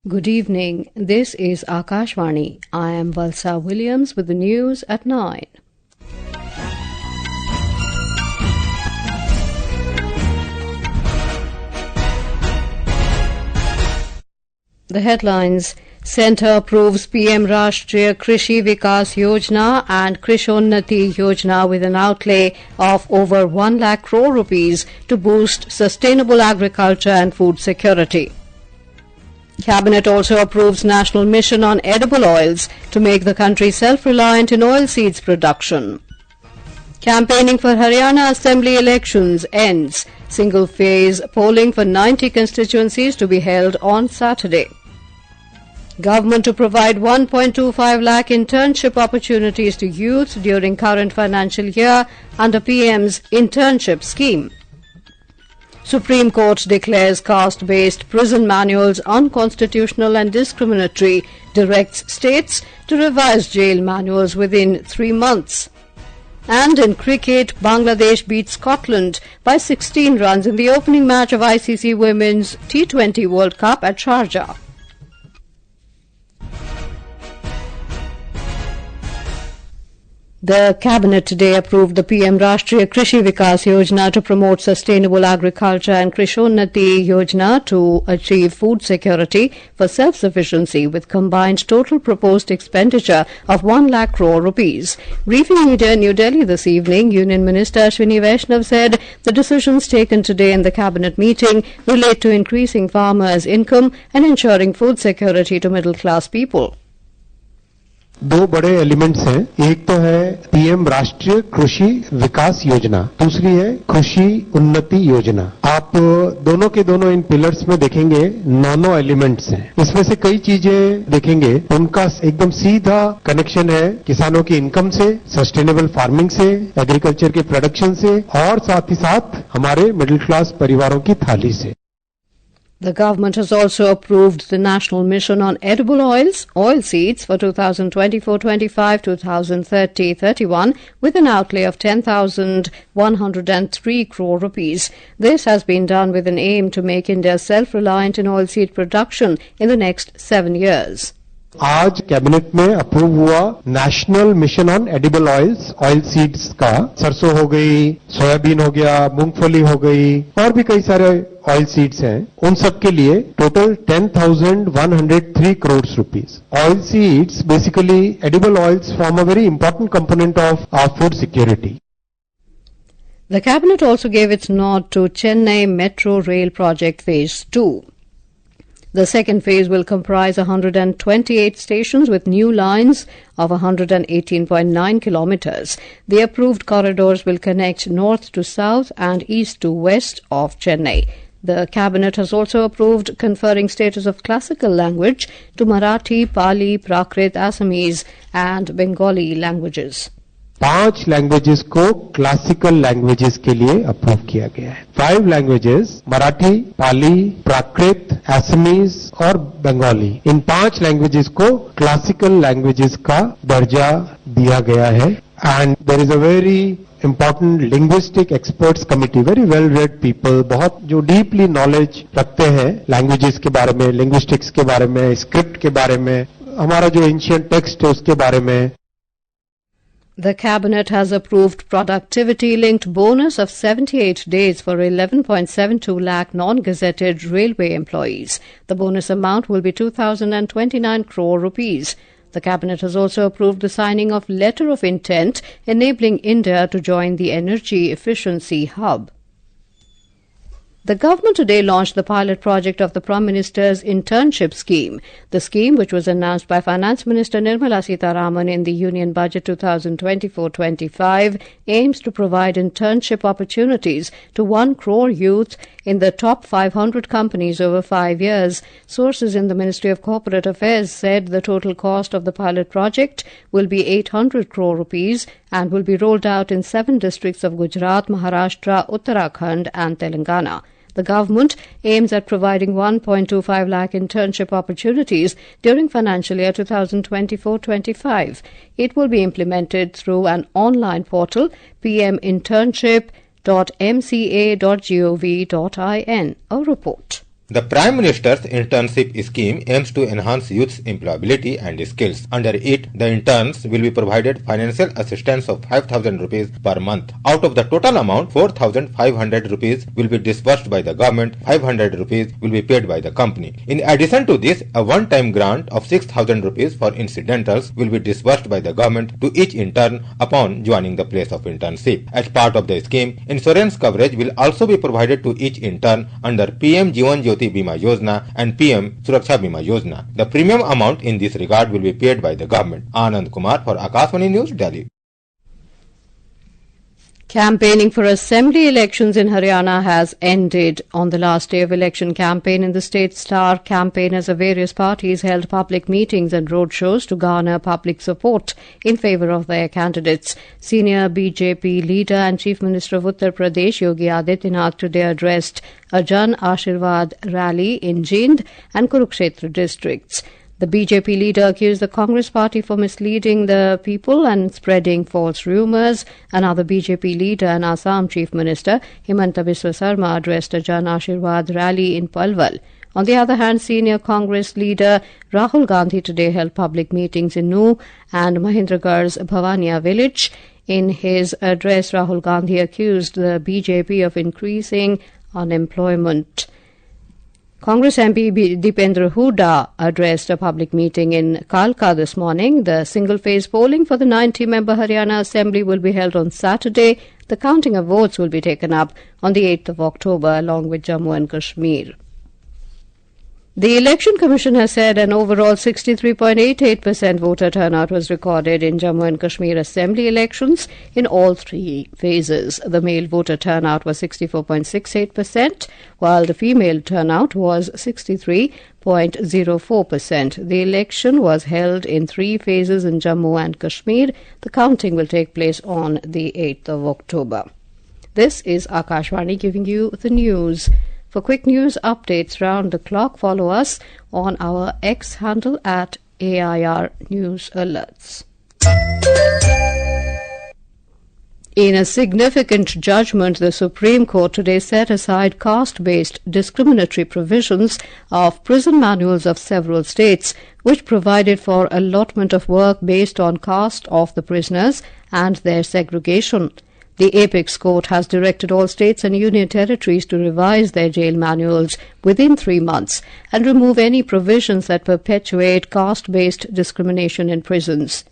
Good evening. This is Akashvani. I am Valsa Williams with the news at 9. The headlines: Centre approves PM Rashtriya Krishi Vikas Yojana and Krishonnati Yojana with an outlay of over 1 lakh crore rupees to boost sustainable agriculture and food security. Cabinet also approves National Mission on Edible Oils to make the country self-reliant in oilseeds production. Campaigning for Haryana Assembly Elections ends. Single-phase polling for 90 constituencies to be held on Saturday. Government to provide 1.25 lakh internship opportunities to youth during current financial year under PM's Internship scheme. Supreme Court declares caste-based prison manuals unconstitutional and discriminatory, directs states to revise jail manuals within 3 months. And in cricket, Bangladesh beat Scotland by 16 runs in the opening match of ICC Women's T20 World Cup at Sharjah. The Cabinet today approved the PM Rashtriya Krishi Vikas Yojana to promote sustainable agriculture and Krishonnati Yojana to achieve food security for self-sufficiency with combined total proposed expenditure of 1 lakh crore rupees. Briefing media in New Delhi this evening, Union Minister Ashwini Vaishnav said the decisions taken today in the Cabinet meeting relate to increasing farmers' income and ensuring food security to middle-class people. दो बड़े elements हैं। एक तो है PM राष्ट्रीय कृषि विकास योजना, दूसरी है कृषि उन्नति योजना। आप दोनों के दोनों इन पिलर्स में देखेंगे 9 एलिमेंट्स हैं। इसमें से कई चीजें देखेंगे उनका एकदम सीधा कनेक्शन है किसानों की इनकम से, सस्टेनेबल फार्मिंग से, एग्रीकल्चर के प्रोडक्शन से और साथ ही साथ हमारे मिडिल क्लास परिवारों की थाली से। The government has also approved the National Mission on Edible Oils, oilseeds for 2024-25, 2030-31 with an outlay of 10,103 crore rupees. This has been done with an aim to make India self-reliant in oilseed production in the next 7 years. आज cabinet में approve हुआ national mission on edible oils, oil seeds का। सरसों हो गई, soybean हो गया, मूंगफली हो गई और भी कई सारे ऑयल सीड्स हैं। उन सब के लिए total 10,103 crore rupees. Oil seeds basically edible oils form a very important component of our food security. The Cabinet also gave its nod to Chennai Metro Rail Project Phase 2. The second phase will comprise 128 stations with new lines of 118.9 kilometers. The approved corridors will connect north to south and east to west of Chennai. The Cabinet has also approved conferring status of classical language to Marathi, Pali, Prakrit, Assamese and Bengali languages. 5 languages को classical languages के लिए approve किया गया है। 5 languages Marathi, Pali, Prakrit, Assamese और बंगाली, इन 5 languages को classical languages का दर्जा दिया गया है। And there is a very important linguistic experts committee, very well read people, बहुत जो डीपली नॉलेज रखते हैं लैंग्वेजेस के बारे में, लिंग्विस्टिक्स के बारे में, स्क्रिप्ट के बारे में, हमारा जो एंशिएंट टेक्स्ट है उसके बारे में। The Cabinet has approved productivity-linked bonus of 78 days for 11.72 lakh non-gazetted railway employees. The bonus amount will be 2,029 crore rupees. The Cabinet has also approved the signing of letter of intent enabling India to join the Energy Efficiency Hub. The government today launched the pilot project of the Prime Minister's Internship scheme. The scheme, which was announced by Finance Minister Nirmala Sitharaman in the Union Budget 2024-25, aims to provide internship opportunities to 1 crore youth in the top 500 companies over 5 years. Sources in the Ministry of Corporate Affairs said the total cost of the pilot project will be 800 crore rupees and will be rolled out in 7 districts of Gujarat, Maharashtra, Uttarakhand and Telangana. The government aims at providing 1.25 lakh internship opportunities during financial year 2024-25. It will be implemented through an online portal, pminternship.mca.gov.in. A report. The Prime Minister's Internship scheme aims to enhance youth's employability and skills. Under it, the interns will be provided financial assistance of 5,000 rupees per month. Out of the total amount, 4,500 rupees will be disbursed by the government, 500 rupees will be paid by the company. In addition to this, a one-time grant of 6,000 rupees for incidentals will be disbursed by the government to each intern upon joining the place of internship. As part of the scheme, insurance coverage will also be provided to each intern under PM Jeevan Jyoti Bima Yojana and PM Suraksha Bima Yojana. The premium amount in this regard will be paid by the government. Anand Kumar for Akashvani News, Delhi. Campaigning for assembly elections in Haryana has ended. On the last day of election campaign in the state, star campaigners of various parties held public meetings and roadshows to garner public support in favour of their candidates. Senior BJP leader and Chief Minister of Uttar Pradesh Yogi Adityanath today addressed a Jan Ashirwad rally in Jind and Kurukshetra districts. The BJP leader accused the Congress party for misleading the people and spreading false rumours. Another BJP leader and Assam Chief Minister Himanta Biswa Sarma addressed a Jan Ashirwad rally in Palwal. On the other hand, senior Congress leader Rahul Gandhi today held public meetings in Nuh and Mahendragarh's Bhavania village. In his address, Rahul Gandhi accused the BJP of increasing unemployment. Congress MP Dipendra Hooda addressed a public meeting in Kalka this morning. The single-phase polling for the 90-member Haryana Assembly will be held on Saturday. The counting of votes will be taken up on the 8th of October along with Jammu and Kashmir. The Election Commission has said an overall 63.88% voter turnout was recorded in Jammu and Kashmir Assembly elections in all three phases. The male voter turnout was 64.68%, while the female turnout was 63.04%. The election was held in three phases in Jammu and Kashmir. The counting will take place on the 8th of October. This is Akashvani giving you the news. For quick news updates round the clock, follow us on our X handle at AIR News Alerts. In a significant judgment, the Supreme Court today set aside caste-based discriminatory provisions of prison manuals of several states, which provided for allotment of work based on caste of the prisoners and their segregation. The Apex Court has directed all states and union territories to revise their jail manuals within 3 months and remove any provisions that perpetuate caste-based discrimination in prisons.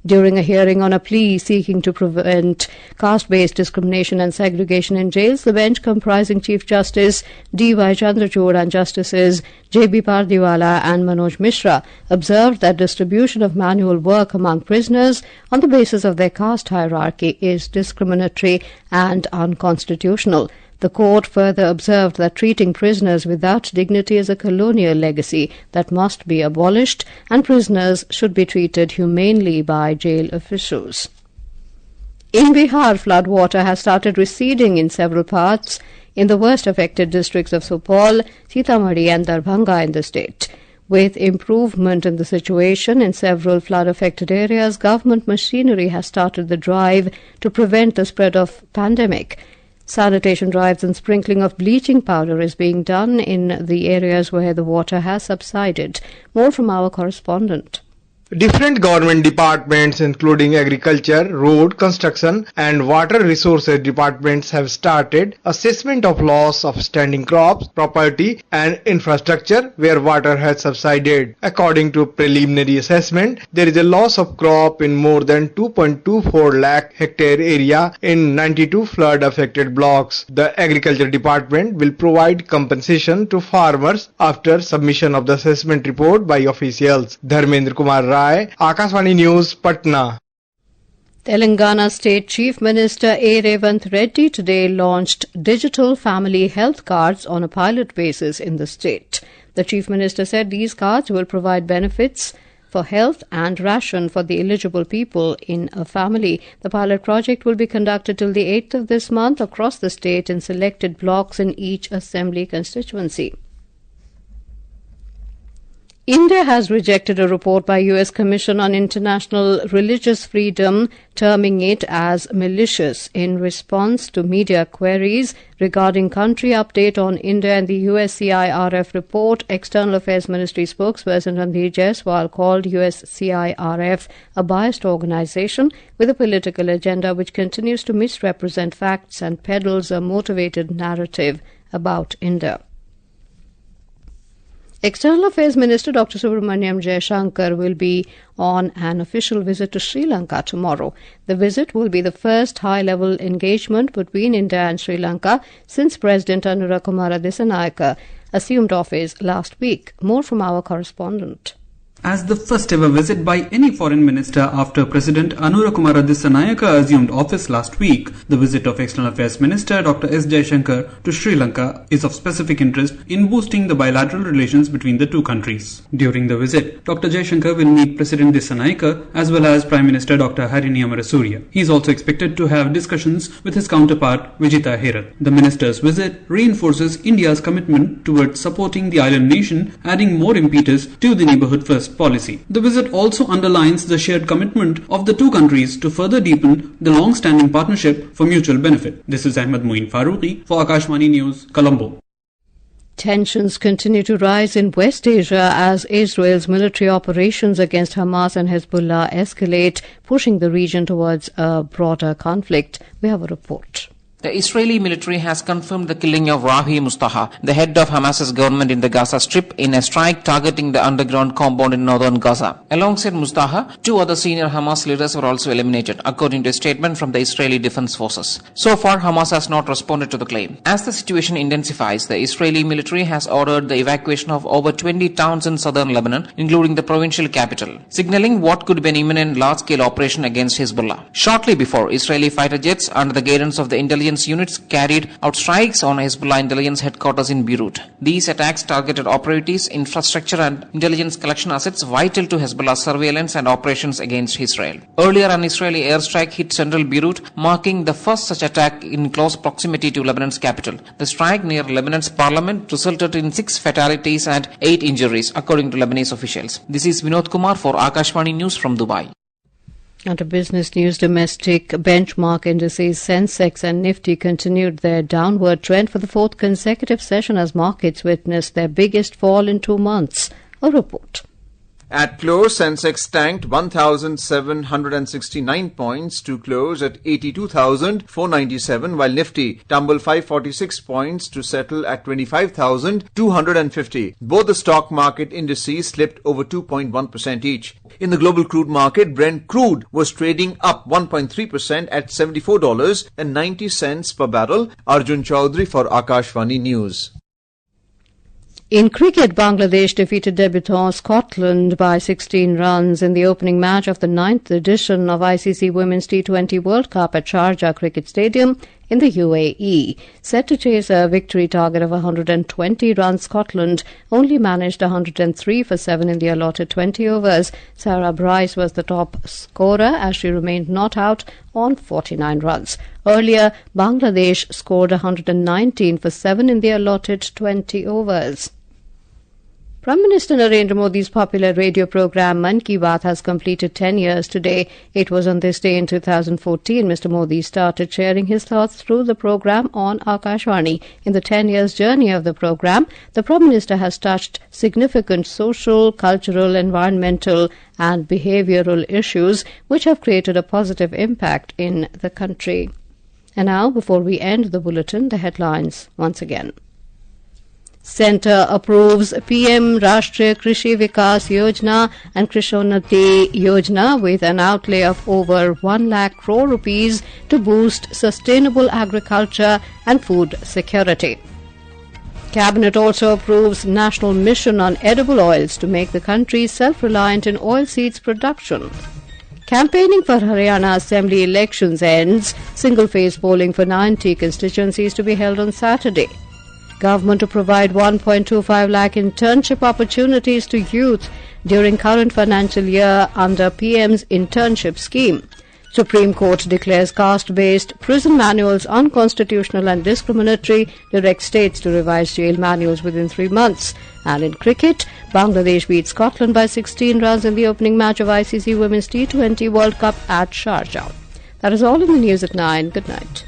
During a hearing on a plea seeking to prevent caste-based discrimination and segregation in jails, the bench comprising Chief Justice D.Y. Chandrachud and Justices J.B. Pardiwala and Manoj Mishra observed that distribution of manual work among prisoners on the basis of their caste hierarchy is discriminatory and unconstitutional. The court further observed that treating prisoners without dignity is a colonial legacy that must be abolished, and prisoners should be treated humanely by jail officials. In Bihar, floodwater has started receding in several parts in the worst affected districts of Supaul, Sitamarhi and Darbhanga in the state. With improvement in the situation in several flood-affected areas, government machinery has started the drive to prevent the spread of pandemic. Sanitation drives and sprinkling of bleaching powder is being done in the areas where the water has subsided. More from our correspondent. Different government departments including agriculture, road, construction and water resources departments have started assessment of loss of standing crops, property and infrastructure where water has subsided. According to preliminary assessment, there is a loss of crop in more than 2.24 lakh hectare area in 92 flood affected blocks. The agriculture department will provide compensation to farmers after submission of the assessment report by officials. Dharmendra Kumar Rai, Akashvani News, Patna. Telangana State Chief Minister A. Revant Reddy today launched digital family health cards on a pilot basis in the state. The Chief Minister said these cards will provide benefits for health and ration for the eligible people in a family. The pilot project will be conducted till the 8th of this month across the state in selected blocks in each assembly constituency. India has rejected a report by U.S. Commission on International Religious Freedom, terming it as malicious in response to media queries regarding country update on India and the USCIRF report. External Affairs Ministry spokesperson Ranveer Jaiswal called USCIRF a biased organization with a political agenda which continues to misrepresent facts and peddles a motivated narrative about India. External Affairs Minister Dr. Subramaniam Jaishankar will be on an official visit to Sri Lanka tomorrow. The visit will be the first high-level engagement between India and Sri Lanka since President Anura Kumara Dissanayake assumed office last week. More from our correspondent. As the first ever visit by any foreign minister after President Anura Kumara Dissanayake assumed office last week, the visit of External Affairs Minister Dr. S. Jaishankar to Sri Lanka is of specific interest in boosting the bilateral relations between the two countries. During the visit, Dr. Jaishankar will meet President Dissanayake as well as Prime Minister Dr. Haryana Assembly. He is also expected to have discussions with his counterpart Vijita Herat. The minister's visit reinforces India's commitment towards supporting the island nation, adding more impetus to the neighbourhood first policy. The visit also underlines the shared commitment of the two countries to further deepen the long-standing partnership for mutual benefit. This is Ahmed Muin Farooqi for Akashvani News, Colombo. Tensions continue to rise in West Asia as Israel's military operations against Hamas and Hezbollah escalate, pushing the region towards a broader conflict. We have a report. The Israeli military has confirmed the killing of Rahi Mustafa, the head of Hamas's government in the Gaza Strip, in a strike targeting the underground compound in northern Gaza. Alongside Mustafa, two other senior Hamas leaders were also eliminated, according to a statement from the Israeli Defense Forces. So far, Hamas has not responded to the claim. As the situation intensifies, the Israeli military has ordered the evacuation of over 20 towns in southern Lebanon, including the provincial capital, signaling what could be an imminent large-scale operation against Hezbollah. Shortly before, Israeli fighter jets, under the guidance of the intelligence units, carried out strikes on Hezbollah intelligence headquarters in Beirut. These attacks targeted operatives, infrastructure and intelligence collection assets vital to Hezbollah's surveillance and operations against Israel. Earlier, an Israeli airstrike hit central Beirut, marking the first such attack in close proximity to Lebanon's capital. The strike near Lebanon's parliament resulted in 6 fatalities and 8 injuries, according to Lebanese officials. This is Vinod Kumar for Akashvani News from Dubai. Under business news, domestic benchmark indices Sensex and Nifty continued their downward trend for the fourth consecutive session as markets witnessed their biggest fall in 2 months. A report. At close, Sensex tanked 1,769 points to close at 82,497, while Nifty tumbled 546 points to settle at 25,250. Both the stock market indices slipped over 2.1% each. In the global crude market, Brent crude was trading up 1.3% at $74.90 per barrel. Arjun Chaudhary for Akashvani News. In cricket, Bangladesh defeated debutant Scotland by 16 runs in the opening match of the 9th edition of ICC Women's T20 World Cup at Sharjah Cricket Stadium in the UAE. Set to chase a victory target of 120 runs, Scotland only managed 103 for 7 in the allotted 20 overs. Sarah Bryce was the top scorer as she remained not out on 49 runs. Earlier, Bangladesh scored 119 for 7 in the allotted 20 overs. Prime Minister Narendra Modi's popular radio program Mann Ki Baat has completed 10 years today. It was on this day in 2014 Mr. Modi started sharing his thoughts through the program on Akashvani. In the 10 years journey of the program, the Prime Minister has touched significant social, cultural, environmental and behavioural issues which have created a positive impact in the country. And now, before we end the bulletin, the headlines once again. Centre approves PM Rashtriya Krishi Vikas Yojana and Krishonnati Yojana with an outlay of over 1 lakh crore rupees to boost sustainable agriculture and food security. Cabinet also approves national mission on edible oils to make the country self-reliant in oilseeds production. Campaigning for Haryana Assembly Elections ends. Single-phase polling for 90 constituencies to be held on Saturday. Government to provide 1.25 lakh internship opportunities to youth during current financial year under PM's internship scheme. Supreme Court declares caste-based prison manuals unconstitutional and discriminatory, directs states to revise jail manuals within 3 months. And in cricket, Bangladesh beat Scotland by 16 runs in the opening match of ICC Women's T20 World Cup at Sharjah. That is all in the news at 9. Good night.